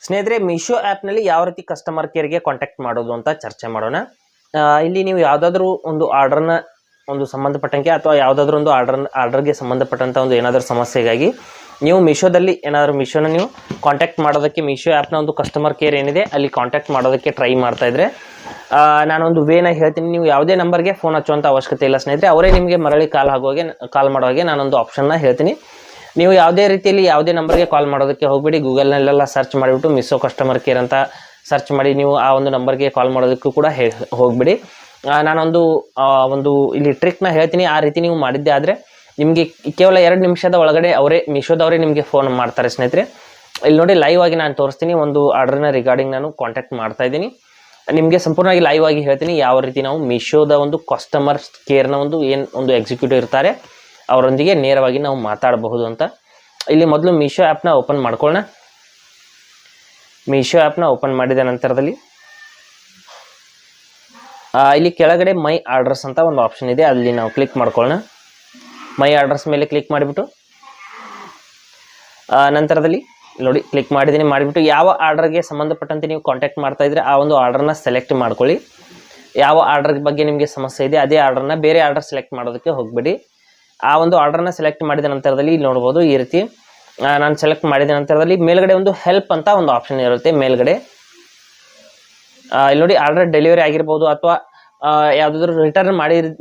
ಸ್ನೇಹಿತರೆ, ಮೀಶೋ ಆ್ಯಪ್ನಲ್ಲಿ ಯಾವ ರೀತಿ ಕಸ್ಟಮರ್ ಕೇರ್ಗೆ ಕಾಂಟ್ಯಾಕ್ಟ್ ಮಾಡೋದು ಅಂತ ಚರ್ಚೆ ಮಾಡೋಣ. ಇಲ್ಲಿ ನೀವು ಯಾವುದಾದ್ರೂ ಒಂದು ಆರ್ಡರ್ನ ಒಂದು ಸಂಬಂಧಪಟ್ಟಂಗೆ ಅಥವಾ ಯಾವುದಾದ್ರೂ ಒಂದು ಆರ್ಡರ್ಗೆ ಸಂಬಂಧಪಟ್ಟಂಥ ಒಂದು ಏನಾದರೂ ಸಮಸ್ಯೆಗಾಗಿ ನೀವು ಮೀಶೋದಲ್ಲಿ ಮೀಶೋನ ನೀವು ಕಾಂಟ್ಯಾಕ್ಟ್ ಮಾಡೋದಕ್ಕೆ ಮೀಶೋ ಆ್ಯಪ್ನ ಒಂದು ಕಸ್ಟಮರ್ ಕೇರ್ ಏನಿದೆ ಅಲ್ಲಿ ಕಾಂಟ್ಯಾಕ್ಟ್ ಮಾಡೋದಕ್ಕೆ ಟ್ರೈ ಮಾಡ್ತಾಯಿದ್ರೆ ನಾನೊಂದು ವೇನ ಹೇಳ್ತೀನಿ. ನೀವು ಯಾವುದೇ ನಂಬರ್ಗೆ ಫೋನ್ ಹಚ್ಚುವಂಥ ಅವಶ್ಯಕತೆ ಇಲ್ಲ ಸ್ನೇಹಿತರೆ, ಅವರೇ ನಿಮಗೆ ಮರಳಿ ಕಾಲ್ ಮಾಡೋ ಹಾಗೆ ನಾನೊಂದು ಆಪ್ಷನ್ನ ಹೇಳ್ತೀನಿ. ನೀವು ಯಾವುದೇ ರೀತಿಯಲ್ಲಿ ಯಾವುದೇ ನಂಬರ್ಗೆ ಕಾಲ್ ಮಾಡೋದಕ್ಕೆ ಹೋಗಬೇಡಿ. ಗೂಗಲ್ನಲ್ಲೆಲ್ಲ ಸರ್ಚ್ ಮಾಡಿಬಿಟ್ಟು ಮೀಶೋ ಕಸ್ಟಮರ್ ಕೇರ್ ಅಂತ ಸರ್ಚ್ ಮಾಡಿ ನೀವು ಆ ಒಂದು ನಂಬರ್ಗೆ ಕಾಲ್ ಮಾಡೋದಕ್ಕೂ ಕೂಡ ಹೋಗಬೇಡಿ. ನಾನೊಂದು ಇಲ್ಲಿ ಟ್ರಿಕ್ನ ಹೇಳ್ತೀನಿ. ಆ ರೀತಿ ನೀವು ಮಾಡಿದ್ದೆ ಆದರೆ ನಿಮಗೆ ಕೇವಲ 2 ನಿಮಿಷದ ಒಳಗಡೆ ಮೀಶೋದವರೇ ನಿಮಗೆ ಫೋನ್ ಮಾಡ್ತಾರೆ ಸ್ನೇಹಿತರೆ. ಇಲ್ಲಿ ನೋಡಿ, ಲೈವ್ ಆಗಿ ನಾನು ತೋರಿಸ್ತೀನಿ. ಒಂದು ಆರ್ಡರ್ನ ರಿಗಾರ್ಡಿಂಗ್ ನಾನು ಕಾಂಟ್ಯಾಕ್ಟ್ ಮಾಡ್ತಾ ಇದ್ದೀನಿ. ನಿಮಗೆ ಸಂಪೂರ್ಣವಾಗಿ ಲೈವ್ ಆಗಿ ಹೇಳ್ತೀನಿ ಯಾವ ರೀತಿ ನಾವು ಮೀಶೋದ ಒಂದು ಕಸ್ಟಮರ್ ಕೇರ್ನ ಒಂದು ಎಕ್ಸಿಕ್ಯೂಟಿವ್ ಇರ್ತಾರೆ ಅವರೊಂದಿಗೆ ನೇರವಾಗಿ ನಾವು ಮಾತಾಡಬಹುದು ಅಂತ. ಇಲ್ಲಿ ಮೊದಲು ಮೀಶೋ ಆ್ಯಪ್ನ ಓಪನ್ ಮಾಡ್ಕೊಳ್ಳೋಣ. ಮೀಶೋ ಆ್ಯಪ್ನ ಓಪನ್ ಮಾಡಿದ ನಂತರದಲ್ಲಿ ಇಲ್ಲಿ ಕೆಳಗಡೆ ಮೈ ಆರ್ಡರ್ಸ್ ಅಂತ ಒಂದು ಆಪ್ಷನ್ ಇದೆ, ಅಲ್ಲಿ ನಾವು ಕ್ಲಿಕ್ ಮಾಡ್ಕೊಳ್ಳೋಣ. ಮೈ ಆರ್ಡರ್ಸ್ ಮೇಲೆ ಕ್ಲಿಕ್ ಮಾಡಿಬಿಟ್ಟು ನಂತರದಲ್ಲಿ ನೋಡಿ ಕ್ಲಿಕ್ ಮಾಡಿಬಿಟ್ಟು ಯಾವ ಆರ್ಡರ್ಗೆ ಸಂಬಂಧಪಟ್ಟಂತೆ ನೀವು ಕಾಂಟ್ಯಾಕ್ಟ್ ಮಾಡ್ತಾ ಇದ್ರೆ ಆ ಒಂದು ಆರ್ಡರ್ನ ಸೆಲೆಕ್ಟ್ ಮಾಡ್ಕೊಳ್ಳಿ. ಯಾವ ಆರ್ಡರ್ ಬಗ್ಗೆ ನಿಮಗೆ ಸಮಸ್ಯೆ ಇದೆ ಅದೇ ಆರ್ಡರ್ನ, ಬೇರೆ ಆರ್ಡರ್ ಸೆಲೆಕ್ಟ್ ಮಾಡೋದಕ್ಕೆ ಹೋಗಬೇಡಿ. ಆ ಒಂದು ಆರ್ಡರ್ನ ಸೆಲೆಕ್ಟ್ ಮಾಡಿದ ನಂತರದಲ್ಲಿ ಇಲ್ಲಿ ನೋಡ್ಬೋದು ಈ ರೀತಿ ನಾನು ಸೆಲೆಕ್ಟ್ ಮಾಡಿದ ನಂತರದಲ್ಲಿ ಮೇಲ್ಗಡೆ ಒಂದು ಹೆಲ್ಪ್ ಅಂತ ಒಂದು ಆಪ್ಷನ್ ಇರುತ್ತೆ ಮೇಲ್ಗಡೆ. ಇಲ್ಲಿ ನೋಡಿ, ಆರ್ಡರ್ ಡೆಲಿವರಿ ಆಗಿರ್ಬೋದು ಅಥವಾ ಯಾವುದಾದ್ರೂ ರಿಟರ್ನ್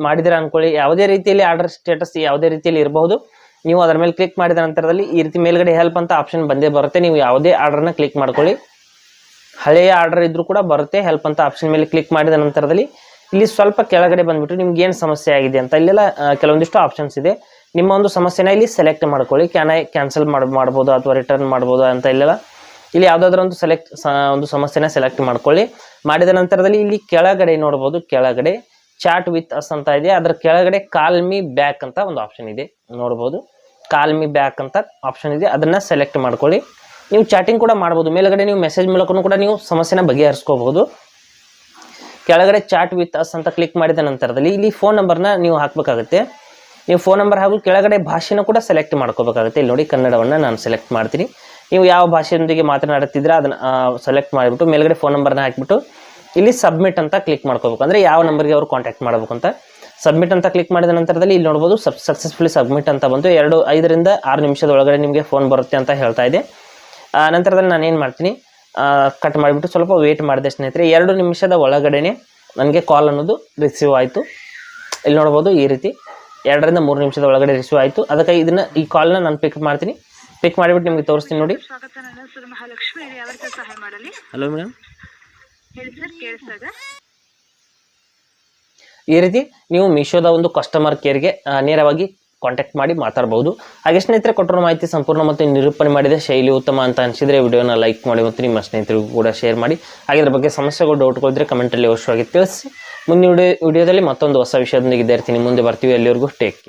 ಮಾಡಿದ್ರೆ ಅನ್ಕೊಳ್ಳಿ, ಯಾವುದೇ ರೀತಿಯಲ್ಲಿ ಆರ್ಡರ್ ಸ್ಟೇಟಸ್ ಯಾವುದೇ ರೀತಿಯಲ್ಲಿ ಇರಬಹುದು. ನೀವು ಅದರ ಮೇಲೆ ಕ್ಲಿಕ್ ಮಾಡಿದ ನಂತರದಲ್ಲಿ ಈ ರೀತಿ ಮೇಲ್ಗಡೆ ಹೆಲ್ಪ್ ಅಂತ ಆಪ್ಷನ್ ಬಂದೇ ಬರುತ್ತೆ. ನೀವು ಯಾವುದೇ ಆರ್ಡರ್ನ ಕ್ಲಿಕ್ ಮಾಡ್ಕೊಳ್ಳಿ, ಹಳೆಯ ಆರ್ಡರ್ ಇದ್ರೂ ಕೂಡ ಬರುತ್ತೆ. ಹೆಲ್ಪ್ ಅಂತ ಆಪ್ಷನ್ ಮೇಲೆ ಕ್ಲಿಕ್ ಮಾಡಿದ ನಂತರದಲ್ಲಿ ಇಲ್ಲಿ ಸ್ವಲ್ಪ ಕೆಳಗಡೆ ಬಂದ್ಬಿಟ್ಟು ನಿಮ್ಗೆ ಏನು ಸಮಸ್ಯೆ ಆಗಿದೆ ಅಂತ ಇಲ್ಲೆಲ್ಲ ಕೆಲವೊಂದಿಷ್ಟು ಆಪ್ಷನ್ಸ್ ಇದೆ. ನಿಮ್ಮ ಒಂದು ಸಮಸ್ಯೆನ ಇಲ್ಲಿ ಸೆಲೆಕ್ಟ್ ಮಾಡ್ಕೊಳ್ಳಿ. ಕ್ಯಾನ್ಸಲ್ ಮಾಡ್ಬೋದು ಅಥವಾ ರಿಟರ್ನ್ ಮಾಡ್ಬೋದು ಅಂತ ಇಲ್ಲೆಲ್ಲ ಇಲ್ಲಿ ಯಾವುದಾದ್ರೂ ಒಂದು ಸಮಸ್ಯೆನ ಸೆಲೆಕ್ಟ್ ಮಾಡ್ಕೊಳ್ಳಿ. ಮಾಡಿದ ನಂತರದಲ್ಲಿ ಇಲ್ಲಿ ಕೆಳಗಡೆ ನೋಡ್ಬೋದು, ಕೆಳಗಡೆ ಚಾಟ್ ವಿತ್ ಅಸ್ ಅಂತ ಇದೆ. ಅದರ ಕೆಳಗಡೆ ಕಾಲ್ ಮೀ ಬ್ಯಾಕ್ ಅಂತ ಒಂದು ಆಪ್ಷನ್ ಇದೆ ನೋಡ್ಬೋದು. ಕಾಲ್ ಮೀ ಬ್ಯಾಕ್ ಅಂತ ಆಪ್ಷನ್ ಇದೆ, ಅದನ್ನು ಸೆಲೆಕ್ಟ್ ಮಾಡ್ಕೊಳ್ಳಿ. ನೀವು ಚಾಟಿಂಗ್ ಕೂಡ ಮಾಡ್ಬೋದು. ಮೇಲ್ಗಡೆ ನೀವು ಮೆಸೇಜ್ ಮೂಲಕನೂ ಕೂಡ ನೀವು ಸಮಸ್ಯೆನ ಬಗೆಹರಿಸ್ಕೋಬಹುದು. ಕೆಳಗಡೆ ಚಾಟ್ ವಿತ್ ಅಸ್ ಅಂತ ಕ್ಲಿಕ್ ಮಾಡಿದ ನಂತರದಲ್ಲಿ ಇಲ್ಲಿ ಫೋನ್ ನಂಬರ್ನ ನೀವು ಹಾಕಬೇಕಾಗುತ್ತೆ. ನೀವು ಫೋನ್ ನಂಬರ್ ಹಾಗೂ ಕೆಳಗಡೆ ಭಾಷೆನ ಕೂಡ ಸೆಲೆಕ್ಟ್ ಮಾಡ್ಕೋಬೇಕಾಗುತ್ತೆ. ಇಲ್ಲಿ ನೋಡಿ, ಕನ್ನಡವನ್ನು ನಾನು ಸೆಲೆಕ್ಟ್ ಮಾಡ್ತೀನಿ. ನೀವು ಯಾವ ಭಾಷೆಯೊಂದಿಗೆ ಮಾತನಾಡುತ್ತಿದ್ರೆ ಅದನ್ನು ಸೆಲೆಕ್ಟ್ ಮಾಡಿಬಿಟ್ಟು ಮೇಲ್ಗಡೆ ಫೋನ್ ನಂಬರ್ನ ಹಾಕಿಬಿಟ್ಟು ಇಲ್ಲಿ ಸಬ್ಮಿಟ್ ಅಂತ ಕ್ಲಿಕ್ ಮಾಡ್ಕೋಬೇಕು. ಅಂದರೆ ಯಾವ ನಂಬರ್ಗೆ ಅವರು ಕಾಂಟ್ಯಾಕ್ಟ್ ಮಾಡಬೇಕು ಅಂತ ಸಬ್ಮಿಟ್ ಅಂತ ಕ್ಲಿಕ್ ಮಾಡಿದ ನಂತರದಲ್ಲಿ ಇಲ್ಲಿ ನೋಡ್ಬೋದು ಸಕ್ಸಸ್ಫುಲಿ ಸಬ್ಮಿಟ್ ಅಂತ ಬಂತು. 5 ರಿಂದ 6 ನಿಮಿಷದ ಒಳಗಡೆ ನಿಮಗೆ ಫೋನ್ ಬರುತ್ತೆ ಅಂತ ಹೇಳ್ತಾ ಇದೆ. ನಂತರದಲ್ಲಿ ನಾನು ಏನು ಮಾಡ್ತೀನಿ, ಕಟ್ ಮಾಡಿಬಿಟ್ಟು ಸ್ವಲ್ಪ ವೇಟ್ ಮಾಡಿದೆ ಸ್ನೇಹಿತರೆ. 2 ನಿಮಿಷದ ಒಳಗಡೆ ನನಗೆ ಕಾಲ್ ಅನ್ನೋದು ರಿಸೀವ್ ಆಯಿತು. ಇಲ್ಲಿ ನೋಡ್ಬೋದು ಈ ರೀತಿ 2 ರಿಂದ 3 ನಿಮಿಷದ ಒಳಗಡೆ ರಿಸೀವ್ ಆಯಿತು. ಅದಕ್ಕೆ ಈ ಕಾಲ್ನ ನಾನು ಪಿಕ್ ಮಾಡ್ತೀನಿ. ಪಿಕ್ ಮಾಡಿಬಿಟ್ಟು ನಿಮಗೆ ತೋರಿಸ್ತೀನಿ ನೋಡಿ. ಹಲೋ ಮೇಡಮ್, ಈ ರೀತಿ ನೀವು ಮೀಶೋದ ಒಂದು ಕಸ್ಟಮರ್ ಕೇರ್ಗೆ ನೇರವಾಗಿ ಕಾಂಟ್ಯಾಕ್ಟ್ ಮಾಡಿ ಮಾತಾಡಬಹುದು. ಹಾಗೆ ಸ್ನೇಹಿತರೆ, ಕೊಟ್ಟಿರೋ ಮಾಹಿತಿ ಸಂಪೂರ್ಣ ಮತ್ತು ನಿರೂಪಣೆ ಮಾಡಿದೆ ಶೈಲಿ ಉತ್ತಮ ಅಂತ ಅನಿಸಿದರೆ ವಿಡಿಯೋನ ಲೈಕ್ ಮಾಡಿ ಮತ್ತು ನಿಮ್ಮ ಸ್ನೇಹಿತರಿಗೂ ಕೂಡ ಶೇರ್ ಮಾಡಿ. ಹಾಗೆ ಇದ್ರ ಬಗ್ಗೆ ಸಮಸ್ಯೆಗಳು ಡೌಟ್ಗಳಿದ್ರೆ ಕಮೆಂಟಲ್ಲಿ ಅವಶ್ಯವಾಗಿ ತಿಳಿಸಿ. ಮುಂದಿನ ವಿಡಿಯೋದಲ್ಲಿ ಮತ್ತೊಂದು ಹೊಸ ವಿಷಯದೊಂದಿಗೆ ಇದ್ದೇ ಇರ್ತೀನಿ. ಮುಂದೆ ಬರ್ತೀವಿ. ಅಲ್ಲಿವರೆಗೂ ಟೇಕ್ ಕೇರ್.